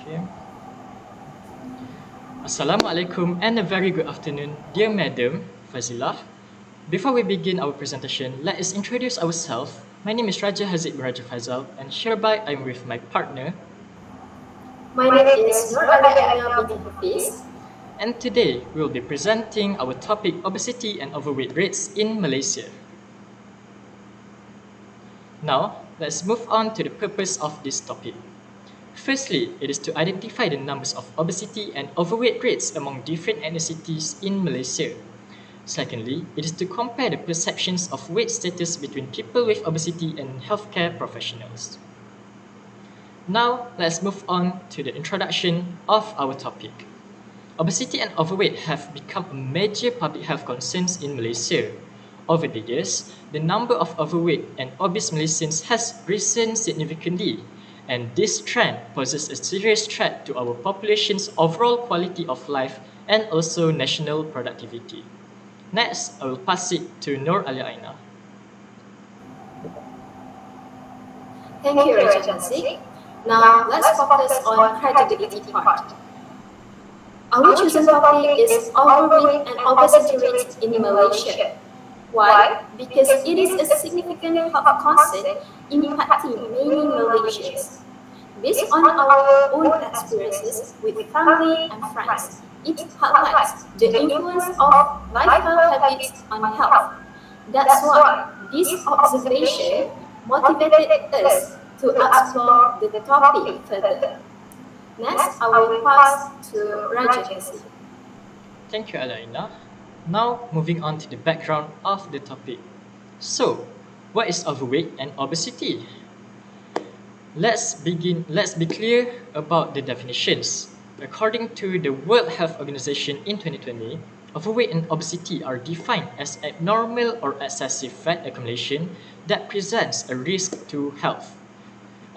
Okay. Assalamualaikum and a very good afternoon, dear Madam Fazilah. Before we begin our presentation, let us introduce ourselves. My name is Raja Haziq bin Raja Faizal, and hereby I'm with my partner. My name is ALYAAINA binti HAFIDZ. And today we'll be presenting our topic obesity and overweight rates in Malaysia. Now, let's move on to the purpose of this topic. Firstly, it is to identify the numbers of obesity and overweight rates among different ethnicities in Malaysia. Secondly, it is to compare the perceptions of weight status between people with obesity and healthcare professionals. Now, let's move on to the introduction of our topic. Obesity and overweight have become a major public health concerns in Malaysia. Over the years, the number of overweight and obese Malaysians has risen significantly, and this trend poses a serious threat to our population's overall quality of life and also national productivity. Next, I will pass it to Nur ALYAAINA. Thank you, Raja Haziq. Now, let's focus on credibility part. Our chosen topic is overweight and obesity rates in Malaysia. Why? Because it is a significant health concern impacting many Malaysians. Based on our own experiences with family and friends, it highlights the influence of lifestyle habits on health. That's why this observation motivated us to explore the topic further. Next, I will pass to Raja Haziq. Thank you, ALYAAINA. Now, moving on to the background of the topic. So, what is overweight and obesity? Let's be clear about the definitions. According to the World Health Organization in 2020, overweight and obesity are defined as abnormal or excessive fat accumulation that presents a risk to health.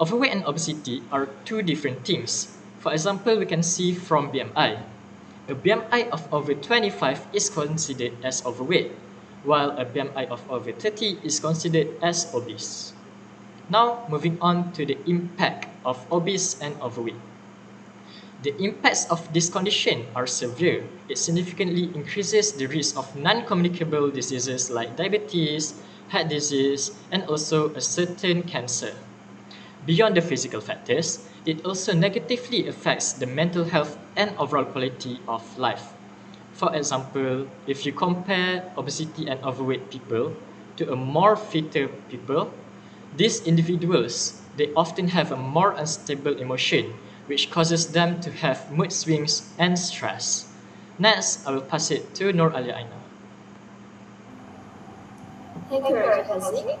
Overweight and obesity are two different things. For example, we can see from BMI. A BMI of over 25 is considered as overweight, while a BMI of over 30 is considered as obese. Now, moving on to the impact of obese and overweight. The impacts of this condition are severe. It significantly increases the risk of non-communicable diseases like diabetes, heart disease, and also a certain cancer. Beyond the physical factors, it also negatively affects the mental health and overall quality of life. For example, if you compare obesity and overweight people to a more fitter people, these individuals, they often have a more unstable emotion, which causes them to have mood swings and stress. Next, I will pass it to Nur ALYAAINA. Thank you, Raja Haziq.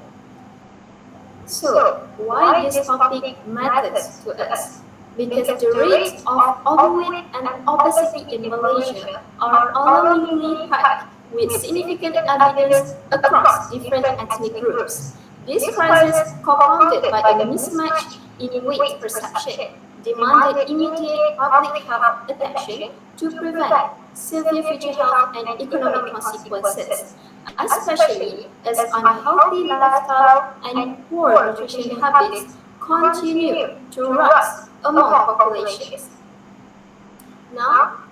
So, why this topic matters to us? Because the rates of overweight and obesity in Malaysia are alarmingly high, with significant evidence across different ethnic groups. This crisis, compounded by a mismatch in weight perception, demanded immediate public health attention to prevent severe future health and economic consequences, especially as unhealthy lifestyle and poor nutrition habits continue to rise among populations. Now,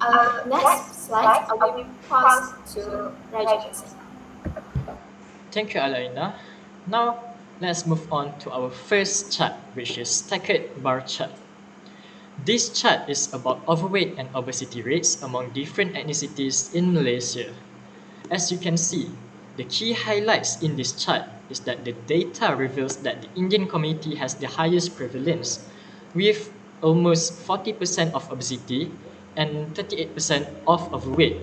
next slide, I will pass to Raja Haziq. Thank you, ALYAAINA. Now, let's move on to our first chart, which is stacked bar chart. This chart is about overweight and obesity rates among different ethnicities in Malaysia. As you can see, the key highlights in this chart is that the data reveals that the Indian community has the highest prevalence, with almost 40% of obesity and 38% of overweight.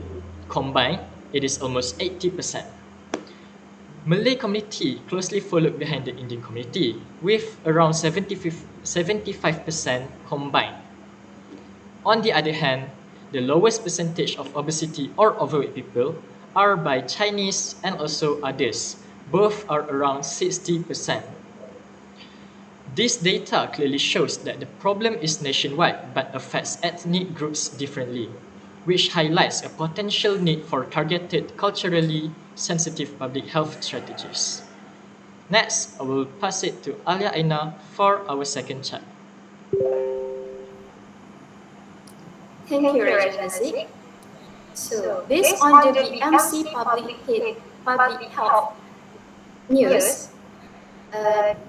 Combined, it is almost 80%. Malay community closely followed behind the Indian community, with around 75% combined. On the other hand, the lowest percentage of obesity or overweight people are by Chinese and also others. Both are around 60%. This data clearly shows that the problem is nationwide but affects ethnic groups differently, which highlights a potential need for targeted, culturally sensitive public health strategies. Next, I will pass it to ALYAAINA for our second chart. Thank you, Raja Haziq. So, based on the BMC Public Health News,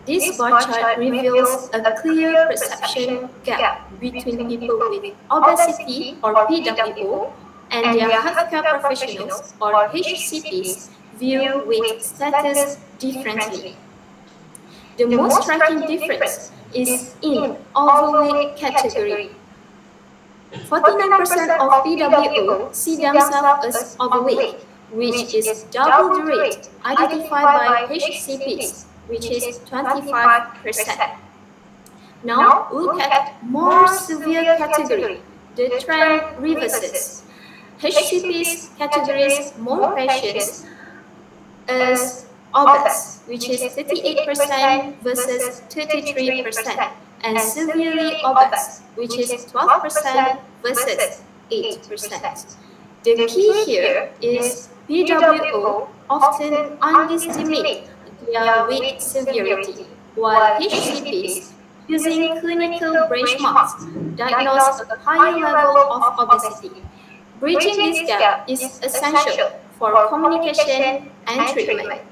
this bar chart reveals a clear perception gap between people with obesity or PWO and their healthcare professionals or HCPs view weight status differently. The most striking difference is in overweight category. 49% of PWO see themselves as overweight, which is double the rate identified by HCPs, which is 25%. Now look at more severe category. The trend reverses. HCPs categories more patients as obese, which is 38% versus 33%, and severely obese, which is 12% versus 8%. The key here is PWO often underestimate their weight severity, while HCPs using clinical benchmarks diagnose a higher level of obesity. Bridging this gap is essential for communication and treatment.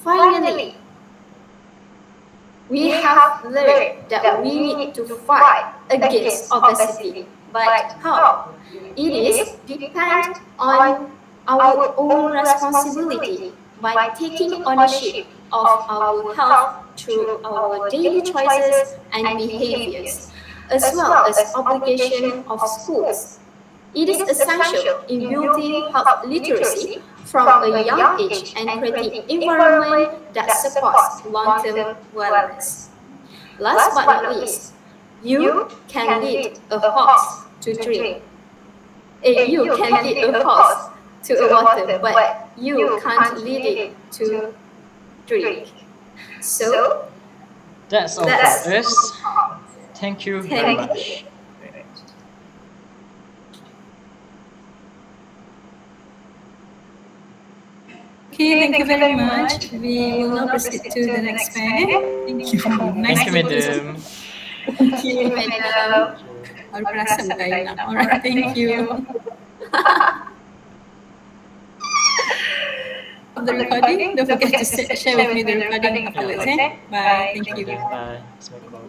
Finally, we have learned that we need to fight against obesity. But how? It is depend on our own responsibility by taking ownership of our health through our daily choices and behaviors, as well as obligation of schools. It is essential in building health literacy from a young age and creating environment that supports long-term wellness. Last but not least, you can lead a horse to drink. You can lead a horse to a water, but you can't lead it to drink. So That's all for us. Thank you very much. Okay, thank you very much. We will now proceed to the next panel. Thank you. Nice Thank you, madam. Thank you. madam. Baru perasan Zainab. Alright, thank you. Of the recording, don't forget to share with me the recording afterwards. Bye. Thank you. Bye. Assalamualaikum.